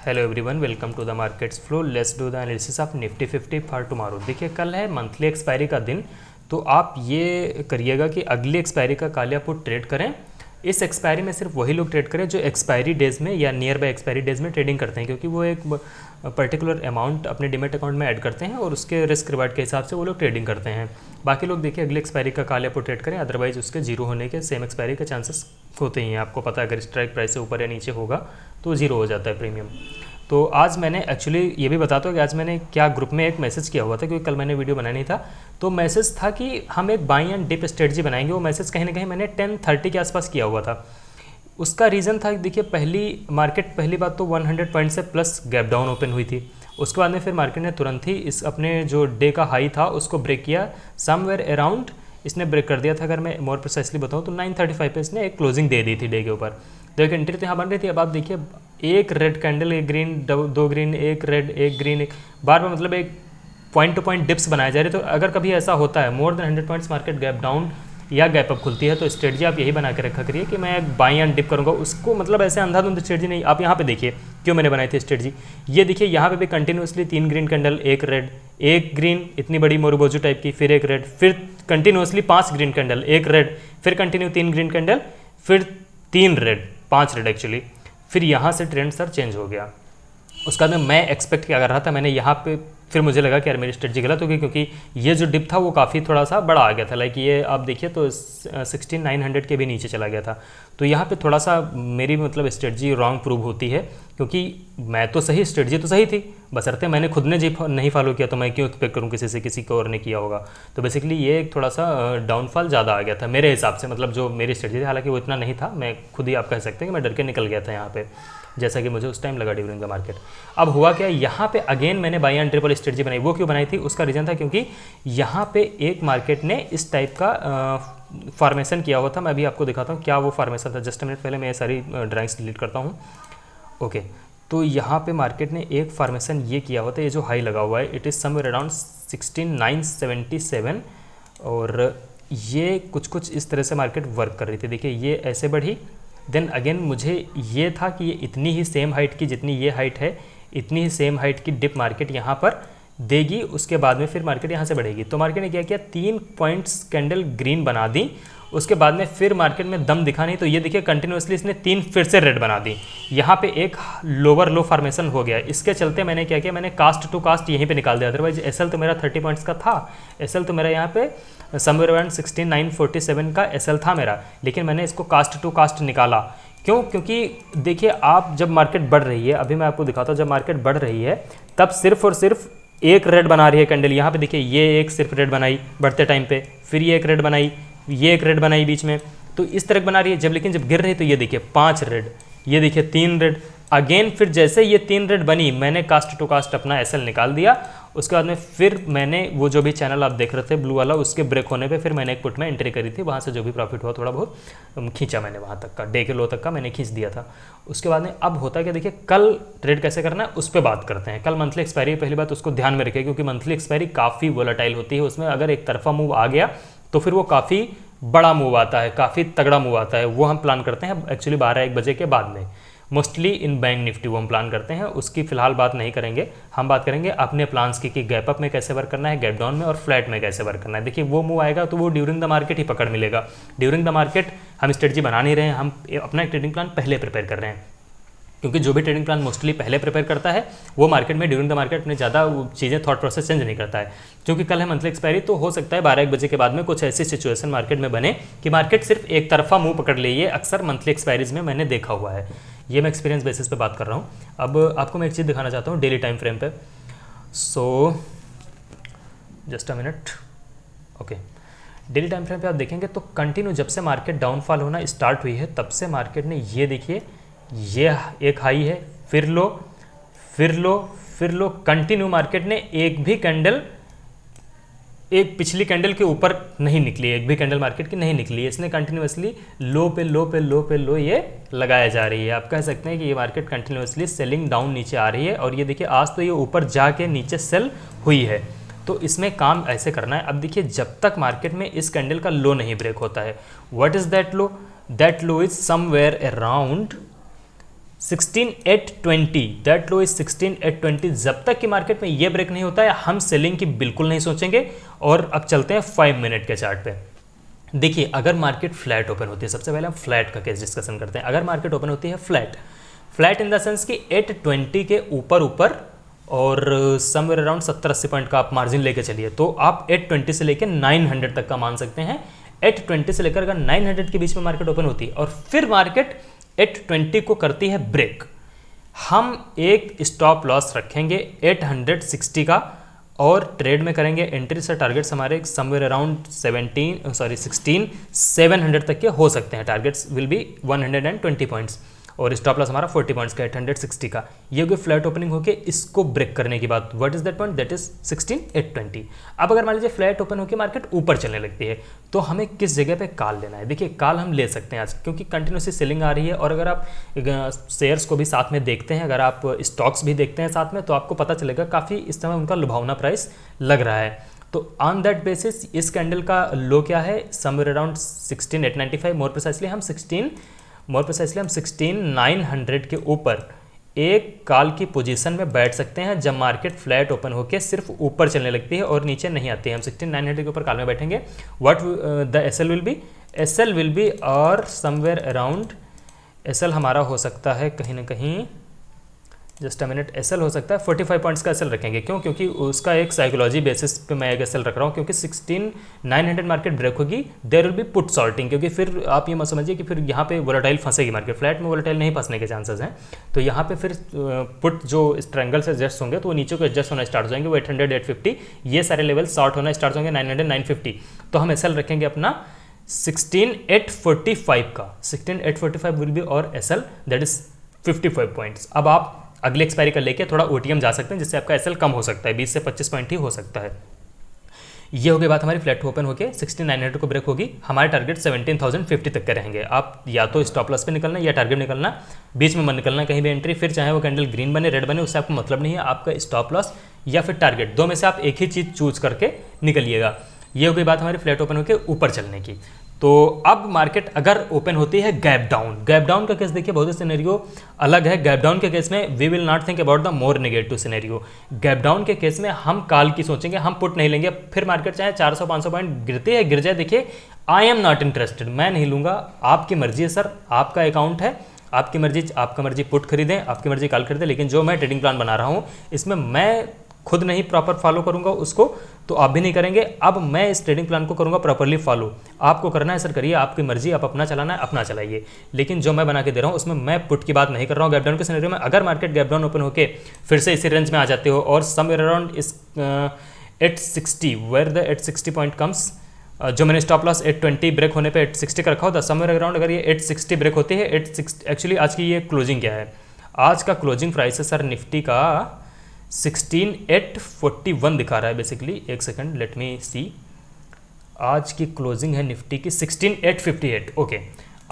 Hello everyone, welcome to the markets flow. Let's do the analysis of Nifty 50 for tomorrow. देखिए, कल है monthly expiry का दिन, तो आप ये करिएगा कि अगली एक्सपायरी का काले पुट ट्रेड करें। इस एक्सपायरी में सिर्फ वही लोग ट्रेड करें जो एक्सपायरी डेज में या नियर बाय एक्सपायरी डेज में ट्रेडिंग करते हैं, क्योंकि वो एक पर्टिकुलर अमाउंट अपने डिमेट अकाउंट में ऐड करते हैं और उसके रिस्क रिवार्ड के हिसाब से वो लोग ट्रेडिंग करते हैं। बाकी लोग देखिए अगली एक्सपायरी का काले पुट ट्रेड करें, अदरवाइज उसके जीरो होने के सेम एक्सपायरी के चांसेस होते ही हैं। आपको पता है अगर स्ट्राइक प्राइस से ऊपर या नीचे होगा तो जीरो हो जाता है प्रीमियम। तो आज मैंने एक्चुअली ये भी बताता हूँ कि आज मैंने क्या ग्रुप में एक मैसेज किया हुआ था, क्योंकि कल मैंने वीडियो बनाया नहीं था। तो मैसेज था कि हम एक बाई एंड डिप स्ट्रेटजी बनाएंगे। वो मैसेज कहीं ना कहीं मैंने 10:30 के आसपास किया हुआ था। उसका रीज़न था कि देखिए पहली बात तो 100 पॉइंट से प्लस गैप डाउन ओपन हुई थी। उसके बाद में फिर मार्केट ने तुरंत ही इस अपने जो डे का हाई था उसको ब्रेक किया। समवेयर अराउंड इसने ब्रेक कर दिया था। अगर मैं मोर प्रिसाइसली बताऊँ तो 9:35 पे इसने एक क्लोजिंग दे दी थी डे के ऊपर। तो एक एंट्री तो यहाँ बन रही थी। अब आप देखिए एक रेड कैंडल, एक ग्रीन, दो ग्रीन, एक रेड, एक ग्रीन, एक बार बार मतलब एक पॉइंट टू पॉइंट डिप्स बनाए जा रहे। तो अगर कभी ऐसा होता है more than 100 points market gap down या गैप अप खुलती है, तो स्ट्रेटजी आप यही बना के रखा करिए कि मैं एक बाई एंड डिप करूँगा। उसको मतलब ऐसे अंधाधुंध स्ट्रेटजी नहीं। आप यहाँ पे देखिए क्यों मैंने बनाई थी स्ट्रेटजी। ये देखिए यहाँ पे भी कंटिन्यूसली 3 ग्रीन कैंडल, एक रेड, एक ग्रीन इतनी बड़ी मोरूबोजू टाइप की, फिर एक रेड, फिर कंटिन्यूसली 5 ग्रीन कैंडल, एक रेड, फिर कंटिन्यू 3 ग्रीन कैंडल, फिर 3 रेड, 5 रेड एक्चुअली। फिर यहाँ से ट्रेंड सर चेंज हो गया। उसके बाद में मैं एक्सपेक्ट क्या कर रहा था, मैंने यहाँ पे फिर मुझे लगा कि यार मेरी स्ट्रेटजी गलत हो गई, क्योंकि ये जो डिप था वो काफ़ी थोड़ा सा बड़ा आ गया था। लाइक ये आप देखिए तो 16,900 के भी नीचे चला गया था। तो यहाँ पे थोड़ा सा मेरी मतलब स्ट्रेटजी रॉन्ग प्रूव होती है, क्योंकि मैं तो सही, स्ट्रेटजी तो सही थी, बशर्ते मैंने खुद ने जी नहीं फॉलो किया तो मैं क्यों एक्सपेक्ट करूँ किसी से, किसी को और ने किया होगा। तो बेसिकली ये एक थोड़ा सा डाउनफॉल ज़्यादा आ गया था मेरे हिसाब से, मतलब जो मेरी स्ट्रेटजी थी। हालांकि वो इतना नहीं था, मैं खुद ही आप कह सकते हैं कि मैं डर के निकल गया था यहाँ पे, जैसा कि मुझे उस टाइम लगा ड्यूरिंग द मार्केट। अब हुआ क्या, यहाँ पे अगेन मैंने बाई एंड ट्रिपल स्ट्रेटजी बनाई। वो क्यों बनाई थी, उसका रीज़न था क्योंकि यहाँ पे एक मार्केट ने इस टाइप का फॉर्मेशन किया हुआ था। मैं अभी आपको दिखाता हूँ क्या वो फॉर्मेशन था। जस्ट मिनट, पहले मैं ये सारी ड्राइंग्स डिलीट करता हूँ। ओके, तो यहाँ पे मार्केट ने एक फॉर्मेशन ये किया हुआ था। ये जो हाई लगा हुआ है इट इज़ समवेयर अराउंड 16,977, और ये कुछ इस तरह से मार्केट वर्क कर रही थी। देखिए ये ऐसे बढ़ी, देन अगेन मुझे ये था कि ये इतनी ही सेम हाइट की, जितनी ये हाइट है इतनी ही सेम हाइट की डिप मार्केट यहाँ पर देगी। उसके बाद में फिर मार्केट यहाँ से बढ़ेगी। तो मार्केट ने क्या किया, 3 पॉइंट्स कैंडल ग्रीन बना दी। उसके बाद में फिर मार्केट में दम दिखा नहीं, तो ये देखिए कंटिन्यूसली इसने 3 फिर से रेड बना दी। यहाँ पे एक लोअर लो फॉर्मेशन हो गया। इसके चलते मैंने क्या किया, मैंने कास्ट टू कास्ट यहीं पे निकाल दिया। अदरवाइज एसएल तो मेरा 30 पॉइंट्स का था। एसएल तो मेरा यहाँ पे समवेयर अराउंड 16,947 का एसएल था मेरा, लेकिन मैंने इसको कास्ट टू कास्ट निकाला। क्यों, क्योंकि देखिए आप जब मार्केट बढ़ रही है, अभी मैं आपको दिखाता हूँ, जब मार्केट बढ़ रही है तब सिर्फ और सिर्फ एक रेड बना रही है कैंडल। यहाँ पे देखिए ये एक सिर्फ रेड बनाई बढ़ते टाइम पे, फिर ये एक रेड बनाई, ये एक रेड बनाई बीच में, तो इस तरह बना रही है। लेकिन जब गिर रही है तो ये देखिए 5 रेड, ये देखिए 3 रेड अगेन। फिर जैसे ये 3 रेड बनी, मैंने कास्ट टू कास्ट अपना एसएल निकाल दिया। उसके बाद में फिर मैंने वो जो भी चैनल आप देख रहे थे ब्लू वाला, उसके ब्रेक होने पे फिर मैंने एक पुट में एंट्री करी थी। वहाँ से जो भी प्रॉफिट हुआ थोड़ा बहुत खींचा मैंने, वहाँ तक का डे के लो तक का मैंने खींच दिया था। उसके बाद में अब होता है कि देखिए कल ट्रेड कैसे करना है उस पर बात करते हैं। कल मंथली एक्सपायरी, पहली बात उसको ध्यान में रखिए, क्योंकि मंथली एक्सपायरी काफ़ी वोलेटाइल होती है। उसमें अगर एक तरफा मूव आ गया तो फिर वो काफ़ी बड़ा मूव आता है, काफ़ी तगड़ा मूव आता है। वो हम प्लान करते हैं एक्चुअली 12-1 बजे के बाद में, मोस्टली इन बैंक निफ्टी वो हम प्लान करते हैं। उसकी फिलहाल बात नहीं करेंगे, हम बात करेंगे अपने प्लान्स की कि गैप अप में कैसे वर्क करना है, गैप डाउन में और फ्लैट में कैसे वर्क करना है। देखिए वो मूव आएगा तो वो ड्यूरिंग द मार्केट ही पकड़ मिलेगा। ड्यूरिंग द मार्केट हम स्ट्रेटजी बना नहीं रहे हैं, हम अपना एक ट्रेडिंग प्लान पहले प्रिपेयर कर रहे हैं, क्योंकि जो भी ट्रेडिंग प्लान मोस्टली पहले प्रिपेयर करता है वो मार्केट में ड्यूरिंग द मार्केट में ज़्यादा चीज़ें थॉट प्रोसेस चेंज नहीं करता है। क्योंकि कल है मंथली एक्सपायरी, तो हो सकता है 12-1 बजे के बाद में कुछ ऐसी सिचुएशन मार्केट में बने कि मार्केट सिर्फ एक तरफा मुंह पकड़ ले। ये अक्सर मंथली एक्सपायरीज में मैंने देखा हुआ है। ये मैं एक्सपीरियंस बेसिस पे बात कर रहा हूँ। अब आपको मैं एक चीज़ दिखाना चाहता हूँ डेली टाइम फ्रेम पे। So just a minute. Okay, daily time frame पे आप देखेंगे तो कंटिन्यू जब से मार्केट डाउनफॉल होना स्टार्ट हुई है तब से मार्केट ने ये देखिए ये एक हाई है, फिर लो, फिर लो, फिर लो, कंटिन्यू मार्केट ने एक भी कैंडल, एक पिछली कैंडल के ऊपर नहीं निकली, एक भी कैंडल मार्केट की नहीं निकली। इसने कंटिन्यूसली लो पे लो पे लो पे लो ये लगाया जा रही है। आप कह सकते हैं कि ये मार्केट कंटिन्यूसली सेलिंग डाउन नीचे आ रही है, और ये देखिए आज तो ये ऊपर जाके नीचे सेल हुई है। तो इसमें काम ऐसे करना है। अब देखिए जब तक मार्केट में इस कैंडल का लो नहीं ब्रेक होता है, what is that low, that low is somewhere around 16,820, that low is 16,820। जब तक कि मार्केट में ये ब्रेक नहीं होता है हम सेलिंग की बिल्कुल नहीं सोचेंगे। और अब चलते हैं 5 मिनट के चार्ट पे। देखिए अगर मार्केट फ्लैट ओपन होती है, सबसे पहले हम फ्लैट का केस डिस्कशन करते हैं। अगर मार्केट ओपन होती है फ्लैट इन द सेंस कि 820 के ऊपर और समवेयर अराउंड 70-80 पॉइंट का आप मार्जिन लेके चलिए, तो आप 820 से लेकर 900 तक का मान सकते हैं। 820 से लेकर अगर 900 के बीच में मार्केट ओपन होती है और फिर मार्केट 820 को करती है ब्रेक, हम एक स्टॉप लॉस रखेंगे 860 का और ट्रेड में करेंगे एंट्री से टारगेट्स हमारे समवेयर अराउंड 16,700 तक के हो सकते हैं। टारगेट्स विल बी 120 पॉइंट्स और स्टॉप लॉस हमारा 40 पॉइंट्स का 860 का। ये कोई फ्लैट ओपनिंग होके इसको ब्रेक करने की बात, what is that point, that is 16,820। अब अगर मान लीजिए फ्लैट ओपन होकर मार्केट ऊपर चलने लगती है तो हमें किस जगह पे कॉल लेना है। देखिए कॉल हम ले सकते हैं आज क्योंकि कंटिन्यूसली सेलिंग आ रही है। और अगर आप शेयर्स को भी साथ में देखते हैं, अगर आप स्टॉक्स भी देखते हैं साथ में, तो आपको पता चलेगा काफ़ी इस समय उनका लुभावना प्राइस लग रहा है। तो ऑन दैट बेसिस इस कैंडल का लो क्या है, समवेयर अराउंड 16,895, मोर प्रिसाइसली हम 16,900 के ऊपर एक कॉल की पोजीशन में बैठ सकते हैं जब मार्केट फ्लैट ओपन होकर सिर्फ ऊपर चलने लगती है और नीचे नहीं आती है। हम 16,900 के ऊपर कॉल में बैठेंगे। What the SL will be और समवेयर अराउंड, एसएल हमारा हो सकता है कहीं ना कहीं, जस्ट अ मिनट, एसएल हो सकता है 45 पॉइंट्स का एसएल रखेंगे। क्यों? क्योंकि उसका एक साइकोलॉजी बेसिस पे मैं एक एसएल रख रहा हूँ क्योंकि 16,900 मार्केट ब्रेक होगी, there will be put sorting, क्योंकि फिर आप ये मत समझिए कि फिर यहाँ पे वोलेटाइल फंसेगी मार्केट। फ्लैट में वोलेटाइल नहीं फंसने के चांसेस हैं। तो यहाँ पे फिर पुट जो इस ट्रायंगल से एडजस्ट होंगे तो वो नीचे को एडजस्ट होना स्टार्ट हो जाएंगे। वो 800, 850 ये सारे लेवल शॉर्ट होना स्टार्ट होंगे, 900, 950। तो हम एसएल रखेंगे अपना 16,845 का। 16,845 विल बी और एसएल दैट इज 55 पॉइंट्स। अब आप अगले एक्सपायरी का लेके थोड़ा ओटीएम जा सकते हैं जिससे आपका एसएल कम हो सकता है, 20 से 25 पॉइंट ही हो सकता है। ये हो गई बात हमारी फ्लैट ओपन होके 16,900 को ब्रेक होगी। हमारे टारगेट 17,050 तक के रहेंगे। आप या तो स्टॉप लॉस पे निकलना या टारगेट निकलना, बीच में मत निकलना कहीं भी एंट्री। फिर चाहे वो कैंडल ग्रीन बने रेड बने उससे आपको मतलब नहीं है। आपका स्टॉप लॉस या फिर टारगेट, दो में से आप एक ही चीज़ चूज करके निकलिएगा। ये हो गई बात हमारी फ्लैट ओपन होके ऊपर चलने की। तो अब मार्केट अगर ओपन होती है गैप डाउन का केस देखिए बहुत ही सिनेरियो अलग है। गैप डाउन के केस में we will not think about the more negative scenario. Gap down के केस में हम कॉल की सोचेंगे, हम पुट नहीं लेंगे। फिर मार्केट चाहे 400-500 पॉइंट गिरती है गिर जाए, देखिए आई एम नॉट इंटरेस्टेड, मैं नहीं लूंगा। आपकी मर्जी है सर, आपका अकाउंट है, आपकी मर्जी पुट खरीदें, आपकी मर्जी कॉल खरीदें। लेकिन जो मैं ट्रेडिंग प्लान बना रहा हूँ इसमें मैं खुद नहीं प्रॉपर फॉलो करूंगा उसको, तो आप भी नहीं करेंगे। अब मैं इस ट्रेडिंग प्लान को करूंगा प्रॉपरली फॉलो। आपको करना है सर करिए, आपकी मर्जी, आप अपना चलाना है अपना चलाइए। लेकिन जो मैं बना के दे रहा हूं उसमें मैं पुट की बात नहीं कर रहा हूं। गैप डाउन के सिनेरियो में अगर मार्केट गैप डाउन ओपन होके फिर से इसी रेंज में आ जाते हो और समवेयर अराउंड इस 860 वेयर द 860 पॉइंट कम्स, जो मैंने स्टॉप लॉस 820 ब्रेक होने पे 860 का रखा होता, समवेयर अराउंड अगर ये 860 ब्रेक होती है, 860 एक्चुअली आज की ये क्लोजिंग क्या है, आज का क्लोजिंग प्राइस है सर निफ्टी का 16,841 दिखा रहा है बेसिकली। एक सेकंड लेट मी सी, आज की क्लोजिंग है निफ्टी की 16,858। ओके,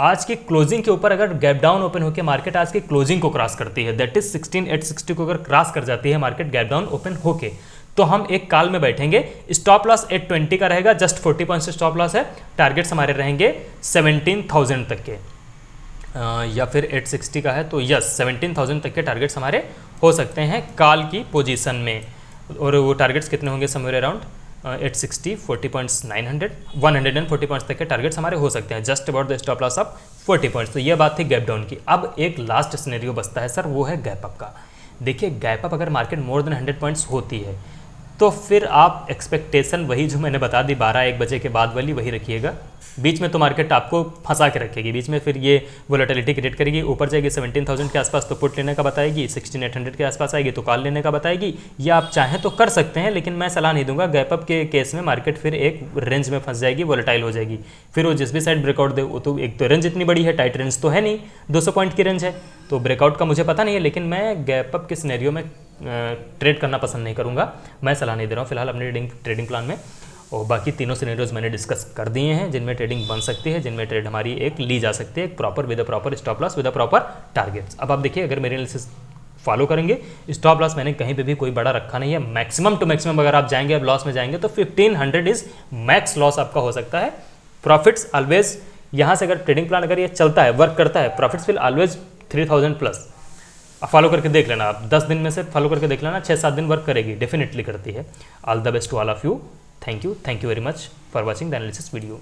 आज की क्लोजिंग के ऊपर अगर गैप डाउन ओपन होकर मार्केट आज की क्लोजिंग को क्रॉस करती है, दैट इज 16,860 को अगर क्रॉस कर जाती है मार्केट गैप डाउन ओपन होके, तो हम एक कॉल में बैठेंगे। स्टॉप लॉस 820 का रहेगा, जस्ट 40 पॉइंट से स्टॉप लॉस है। टारगेट्स हमारे रहेंगे 17,000 तक के, या फिर 860 का है तो यस 17,000 तक के टारगेट्स हमारे हो सकते हैं कॉल की पोजीशन में। और वो टारगेट्स कितने होंगे, समवेयर अराउंड 860, 40 पॉइंट्स 900, 140 पॉइंट्स तक के टारगेट्स हमारे हो सकते हैं, just about the stop loss of 40 points. तो ये बात थी गैप डाउन की। अब एक लास्ट सिनेरियो बचता है सर, वो है गैप अप का। देखिए गैप अप अगर मार्केट मोर देन 100 पॉइंट्स होती है तो फिर आप एक्सपेक्टेशन वही जो मैंने बता दी 12-1 बजे के बाद वाली वही रखिएगा। बीच में तो मार्केट आपको फंसा के रखेगी, बीच में फिर ये वोलेटिलिटी क्रिएट करेगी, ऊपर जाएगी 17,000 के आसपास तो पुट लेने का बताएगी, 16,800 के आसपास आएगी तो कॉल लेने का बताएगी। या आप चाहें तो कर सकते हैं, लेकिन मैं सलाह नहीं दूंगा। गैप अप के केस में मार्केट फिर एक रेंज में फंस जाएगी, वोलेटाइल हो जाएगी। फिर वो जिस भी साइड ब्रेकआउट दे, वो तो एक तो रेंज इतनी बड़ी है, टाइट रेंज तो है नहीं, 200 पॉइंट की रेंज है, तो ब्रेकआउट का मुझे पता नहीं है। लेकिन मैं गैप अप के सिनेरियो में ट्रेड करना पसंद नहीं करूंगा, मैं सलाह नहीं दे रहा हूँ फिलहाल अपने ट्रेडिंग प्लान में। और बाकी तीनों सिनेरियोज मैंने डिस्कस कर दिए हैं जिनमें ट्रेडिंग बन सकती है, जिनमें ट्रेड हमारी एक ली जा सकती है, एक proper with a proper stop loss with a proper targets. अब आप देखिए अगर मेरे एनालिसिस फॉलो करेंगे, स्टॉप लॉस मैंने कहीं पे भी कोई बड़ा रखा नहीं है। मैक्सिमम टू मैक्सिमम अगर आप जाएंगे, अब लॉस में जाएंगे तो 1500 इज मैक्स लॉस आपका हो सकता है। प्रॉफिट्स ऑलवेज यहाँ से अगर ट्रेडिंग प्लान अगर ये चलता है, वर्क करता है, profits will always 3000 plus. Follow करके देख लेना आप, 10 दिन में से फॉलो करके देख लेना, 6-7 दिन वर्क करेगी, डेफिनेटली करती है। All the best to all of you, thank you very much for watching the analysis video.